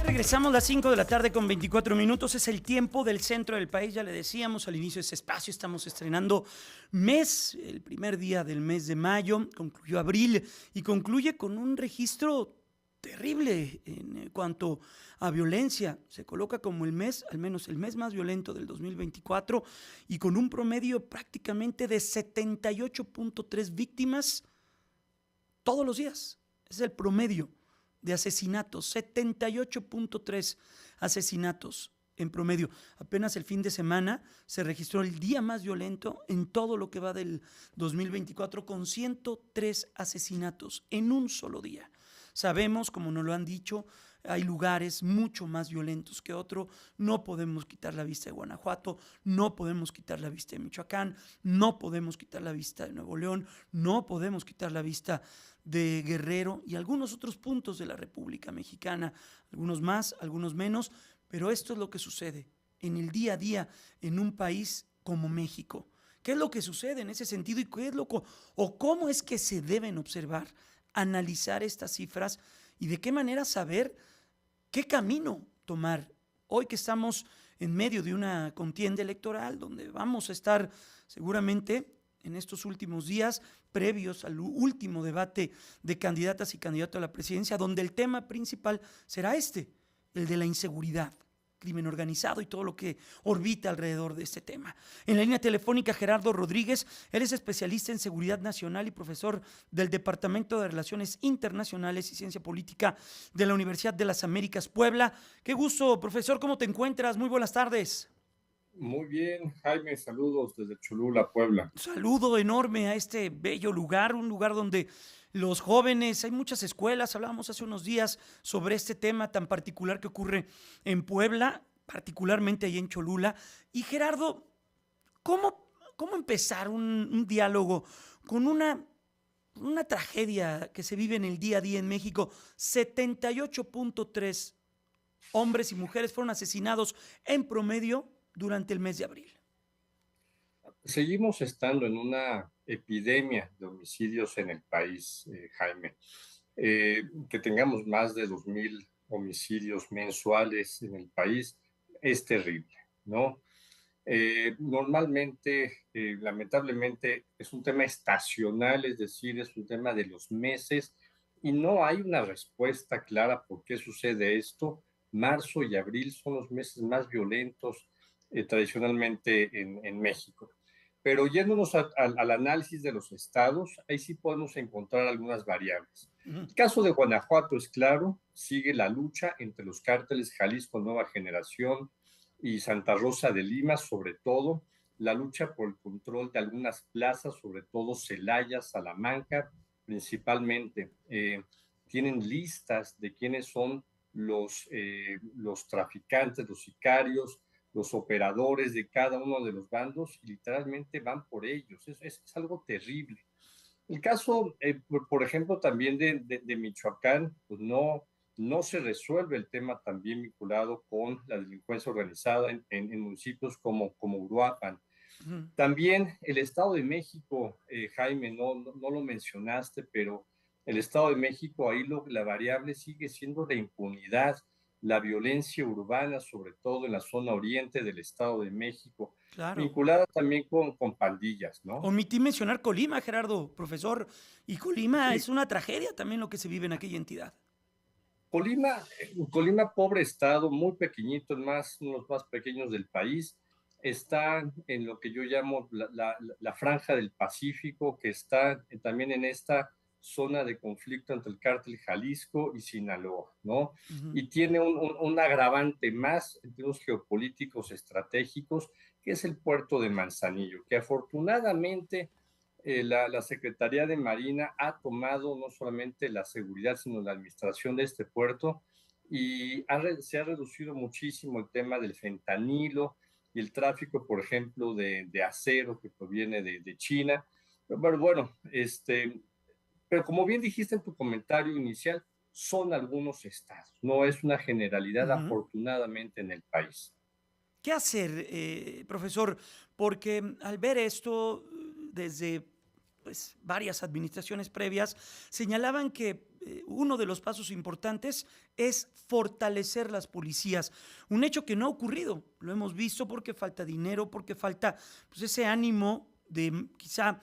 Regresamos las 5 de la tarde con 24 minutos. Es el tiempo del centro del país. Ya le decíamos al inicio de ese espacio, estamos estrenando mes, el primer día del mes de mayo. Concluyó abril y concluye con un registro terrible en cuanto a violencia. Se coloca como el mes, al menos el mes más violento del 2024 y con un promedio prácticamente de 78.3 víctimas todos los días. Ese es el promedio de asesinatos, 78.3 asesinatos en promedio. Apenas el fin de semana se registró el día más violento en todo lo que va del 2024 con 103 asesinatos en un solo día. Sabemos, como nos lo han dicho, hay lugares mucho más violentos que otro. No podemos quitar la vista de Guanajuato, no podemos quitar la vista de Michoacán, no podemos quitar la vista de Nuevo León, no podemos quitar la vista de Guerrero y algunos otros puntos de la República Mexicana, algunos más, algunos menos, pero esto es lo que sucede en el día a día en un país como México. ¿Qué es lo que sucede en ese sentido y qué es o cómo es que se deben observar, analizar estas cifras y de qué manera saber qué camino tomar? Hoy que estamos en medio de una contienda electoral donde vamos a estar seguramente en estos últimos días previos al último debate de candidatas y candidatos a la presidencia, donde el tema principal será el de la inseguridad, crimen organizado y todo lo que orbita alrededor de este tema. En la línea telefónica, Gerardo Rodríguez, él es especialista en seguridad nacional y profesor del Departamento de Relaciones Internacionales y Ciencia Política de la Universidad de las Américas, Puebla. Qué gusto, profesor, ¿cómo te encuentras? Muy buenas tardes. Muy bien, Jaime, saludos desde Cholula, Puebla. Saludo enorme a este bello lugar, un lugar donde los jóvenes, hay muchas escuelas, hablábamos hace unos días sobre este tema tan particular que ocurre en Puebla, particularmente ahí en Cholula. Y Gerardo, ¿cómo empezar un diálogo con una tragedia que se vive en el día a día en México? 78.3 hombres y mujeres fueron asesinados en promedio durante el mes de abril. Seguimos estando en una epidemia de homicidios en el país, Jaime. Que tengamos más de 2,000 homicidios mensuales en el país es terrible, ¿no? Normalmente, lamentablemente, es un tema estacional, es decir, es un tema de los meses y no hay una respuesta clara por qué sucede esto. Marzo y abril son los meses más violentos tradicionalmente en México. Pero yéndonos al análisis de los estados, ahí sí podemos encontrar algunas variables. El caso de Guanajuato es claro, sigue la lucha entre los cárteles Jalisco Nueva Generación y Santa Rosa de Lima, sobre todo, la lucha por el control de algunas plazas, sobre todo Celaya, Salamanca, principalmente. Tienen listas de quiénes son los traficantes, los sicarios, los operadores de cada uno de los bandos y literalmente van por ellos. Es algo terrible. El caso, por ejemplo, también de Michoacán, pues no se resuelve el tema también vinculado con la delincuencia organizada en municipios como Uruapan. También el Estado de México, Jaime, no lo mencionaste, pero el Estado de México, ahí la variable sigue siendo la impunidad, la violencia urbana, sobre todo en la zona oriente del Estado de México, Claro. vinculada también con pandillas, ¿no? Omití mencionar Colima, Gerardo, profesor, y Colima Sí, es una tragedia también lo que se vive en aquella entidad. Colima, pobre estado, muy pequeñito, uno de los más pequeños del país, está en lo que yo llamo la franja del Pacífico, que está también en esta zona de conflicto entre el cártel Jalisco y Sinaloa, ¿no? Y tiene un agravante más en términos geopolíticos estratégicos, que es el puerto de Manzanillo, que afortunadamente la Secretaría de Marina ha tomado no solamente la seguridad, sino la administración de este puerto y se ha reducido muchísimo el tema del fentanilo y el tráfico, por ejemplo, de acero que proviene de China. Pero bueno, pero como bien dijiste en tu comentario inicial, son algunos estados, no es una generalidad Ujú. afortunadamente en el país. ¿Qué hacer, profesor? Porque al ver esto desde pues, varias administraciones previas, señalaban que uno de los pasos importantes es fortalecer las policías. Un hecho que no ha ocurrido. Lo hemos visto porque falta dinero, porque falta pues, ese ánimo de quizá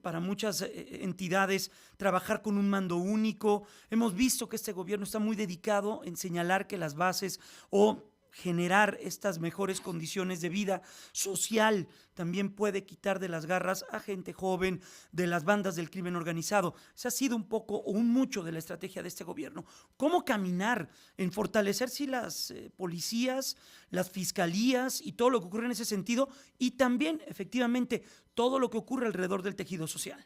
para muchas entidades trabajar con un mando único. Hemos visto que este gobierno está muy dedicado en señalar que las bases o generar estas mejores condiciones de vida social también puede quitar de las garras a gente joven, de las bandas del crimen organizado. Esa ha sido un poco o un mucho de la estrategia de este gobierno. ¿Cómo caminar en fortalecer si las policías, las fiscalías y todo lo que ocurre en ese sentido y también efectivamente todo lo que ocurre alrededor del tejido social?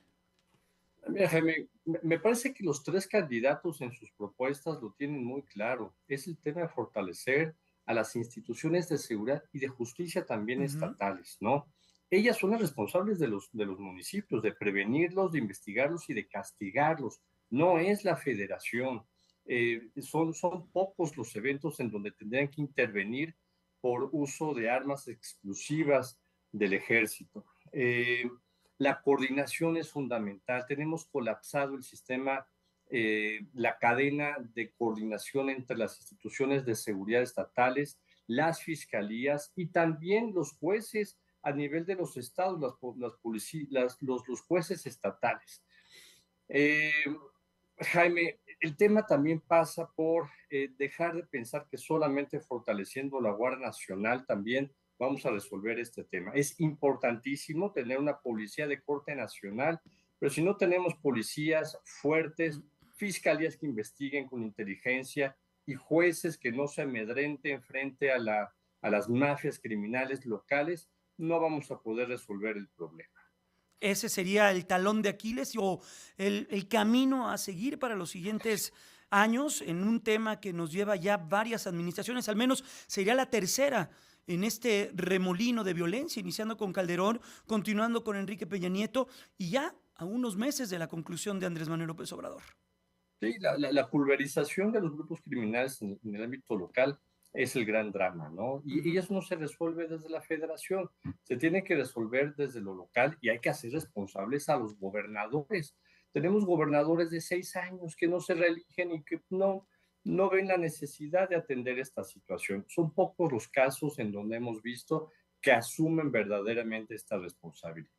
Mira, Jaime, me parece que los tres candidatos en sus propuestas lo tienen muy claro. Es el tema de fortalecer a las instituciones de seguridad y de justicia también Ujú. estatales, ¿no? Ellas son las responsables de los municipios, de prevenirlos, de investigarlos y de castigarlos. No es la federación. Son pocos los eventos en donde tendrían que intervenir por uso de armas exclusivas del ejército. La coordinación es fundamental. Tenemos colapsado el sistema, la cadena de coordinación entre las instituciones de seguridad estatales, las fiscalías y también los jueces a nivel de los estados, los jueces estatales. Eh, Jaime, el tema también pasa por dejar de pensar que solamente fortaleciendo la Guardia Nacional también vamos a resolver este tema. Es importantísimo tener una policía de corte nacional, pero si no tenemos policías fuertes, fiscalías que investiguen con inteligencia y jueces que no se amedrenten frente a las mafias criminales locales, no vamos a poder resolver el problema. Ese sería el talón de Aquiles o el camino a seguir para los siguientes años en un tema que nos lleva ya varias administraciones, al menos sería la tercera en este remolino de violencia, iniciando con Calderón, continuando con Enrique Peña Nieto y ya a unos meses de la conclusión de Andrés Manuel López Obrador. Sí, la pulverización de los grupos criminales en el ámbito local es el gran drama, ¿no? Y Ujú. eso no se resuelve desde la federación, se tiene que resolver desde lo local y hay que hacer responsables a los gobernadores. Tenemos gobernadores de 6 años que no se reeligen y que no ven la necesidad de atender esta situación. Son pocos los casos en donde hemos visto que asumen verdaderamente esta responsabilidad.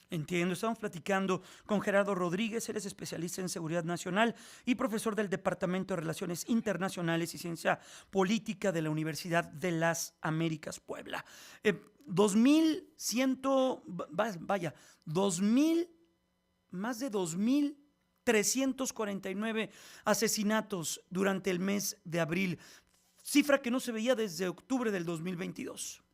Entiendo, estamos platicando con Gerardo Rodríguez, él es especialista en seguridad nacional y profesor del Departamento de Relaciones Internacionales y Ciencia Política de la Universidad de las Américas, Puebla. 2100, vaya, 2000, más de 2349 asesinatos durante el mes de abril, cifra que no se veía desde octubre del 2022.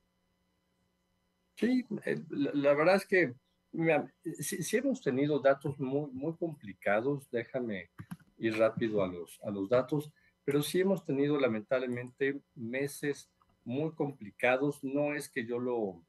Sí, la verdad es que mira, sí hemos tenido datos muy, muy complicados, déjame ir rápido a los datos, pero sí hemos tenido lamentablemente meses muy complicados. No es que yo lo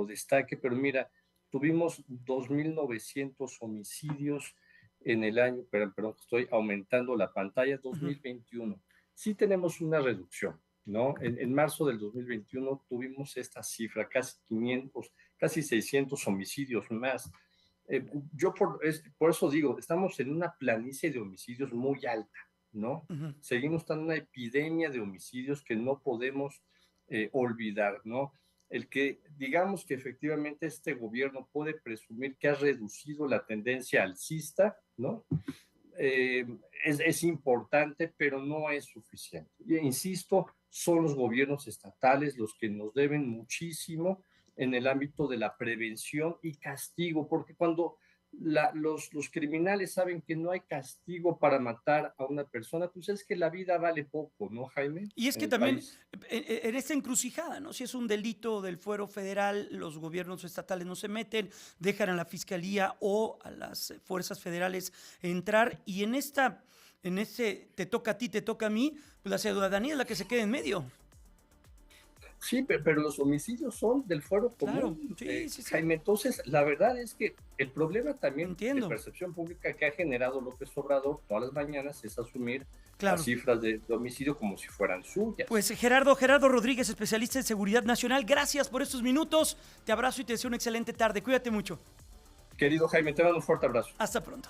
destaque, pero mira, tuvimos 2.900 homicidios en el año, perdón, estoy aumentando la pantalla, Uh -huh. 2021. Sí tenemos una reducción, ¿no? En marzo del 2021 tuvimos esta cifra, casi 500, casi 600 homicidios más. Por eso digo, estamos en una planicie de homicidios muy alta, ¿no? Uh -huh. Seguimos estando en una epidemia de homicidios que no podemos olvidar, ¿no? El que digamos que efectivamente este gobierno puede presumir que ha reducido la tendencia alcista, ¿no? eh, es importante, pero no es suficiente. Y, insisto, son los gobiernos estatales los que nos deben muchísimo en el ámbito de la prevención y castigo, porque cuando los criminales saben que no hay castigo para matar a una persona, pues es que la vida vale poco, ¿no, Jaime? Y es En que el también país. en esta encrucijada, ¿no? Si es un delito del fuero federal, los gobiernos estatales no se meten, dejan a la fiscalía o a las fuerzas federales entrar. Y en esta en ese te toca a ti, te toca a mí, pues la ciudadanía es la que se queda en medio. Sí, pero los homicidios son del fuero Claro, común, sí, sí, sí. Jaime. Entonces, la verdad es que el problema también Entiendo. de percepción pública que ha generado López Obrador todas las mañanas es asumir Claro. las cifras de homicidio como si fueran suyas. Pues Gerardo Rodríguez, especialista en seguridad nacional, gracias por estos minutos. Te abrazo y te deseo una excelente tarde. Cuídate mucho. Querido Jaime, te mando un fuerte abrazo. Hasta pronto.